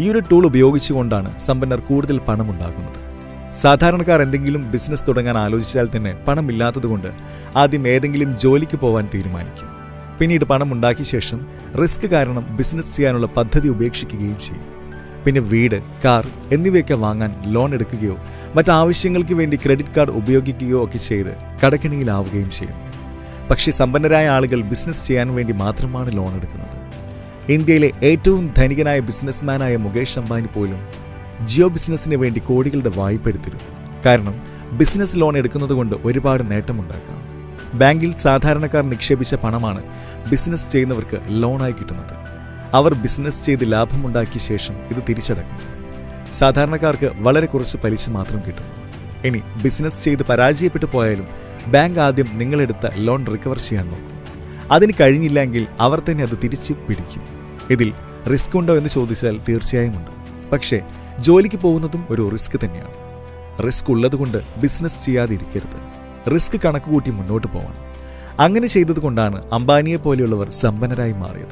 ഈ ഒരു ടൂൾ ഉപയോഗിച്ചുകൊണ്ടാണ് സമ്പന്നർ കൂടുതൽ പണമുണ്ടാക്കുന്നത്. സാധാരണക്കാർ എന്തെങ്കിലും ബിസിനസ് തുടങ്ങാൻ ആലോചിച്ചാൽ തന്നെ പണമില്ലാത്തതുകൊണ്ട് ആദ്യം ഏതെങ്കിലും ജോലിക്ക് പോവാൻ തീരുമാനിക്കും. പിന്നീട് പണം ഉണ്ടാക്കിയ ശേഷം റിസ്ക് കാരണം ബിസിനസ് ചെയ്യാനുള്ള പദ്ധതി ഉപേക്ഷിക്കുകയും ചെയ്യും. പിന്നെ വീട്, കാർ എന്നിവയൊക്കെ വാങ്ങാൻ ലോൺ എടുക്കുകയോ മറ്റാവശ്യങ്ങൾക്ക് വേണ്ടി ക്രെഡിറ്റ് കാർഡ് ഉപയോഗിക്കുകയോ ഒക്കെ ചെയ്ത് കടക്കെണിയിലാവുകയും ചെയ്യും. പക്ഷേ സമ്പന്നരായ ആളുകൾ ബിസിനസ് ചെയ്യാൻ വേണ്ടി മാത്രമാണ് ലോൺ എടുക്കുന്നത്. ഇന്ത്യയിലെ ഏറ്റവും ധനികനായ ബിസിനസ്മാനായ മുകേഷ് അംബാനി പോലും ജിയോ ബിസിനസ്സിന് വേണ്ടി കോടികളുടെ വായ്പ എടുത്തിരുന്നു. കാരണം ബിസിനസ് ലോൺ എടുക്കുന്നത് കൊണ്ട് ഒരുപാട് നേട്ടമുണ്ടാക്കാം. ബാങ്കിൽ സാധാരണക്കാർ നിക്ഷേപിച്ച പണമാണ് ബിസിനസ് ചെയ്യുന്നവർക്ക് ലോണായി കിട്ടുന്നത്. അവർ ബിസിനസ് ചെയ്ത് ലാഭമുണ്ടാക്കിയ ശേഷം ഇത് തിരിച്ചടക്കും. സാധാരണക്കാർക്ക് വളരെ കുറച്ച് പലിശ മാത്രം കിട്ടും. ഇനി ബിസിനസ് ചെയ്ത് പരാജയപ്പെട്ടു പോയാലും ബാങ്ക് ആദ്യം നിങ്ങളെടുത്ത ലോൺ റിക്കവർ ചെയ്യാൻ നോക്കും. അതിന് കഴിഞ്ഞില്ലെങ്കിൽ അവർ തന്നെ അത് തിരിച്ചു പിടിക്കും. ഇതിൽ റിസ്ക് ഉണ്ടോ എന്ന് ചോദിച്ചാൽ തീർച്ചയായും ഉണ്ട്. പക്ഷേ ജോലിക്ക് പോകുന്നതും ഒരു റിസ്ക് തന്നെയാണ്. റിസ്ക് ഉള്ളതുകൊണ്ട് ബിസിനസ് ചെയ്യാതിരിക്കരുത്. റിസ്ക് കണക്കുകൂട്ടി മുന്നോട്ട് പോകണം. അങ്ങനെ ചെയ്തതുകൊണ്ടാണ് അംബാനിയെ പോലെയുള്ളവർ സമ്പന്നരായി മാറിയത്.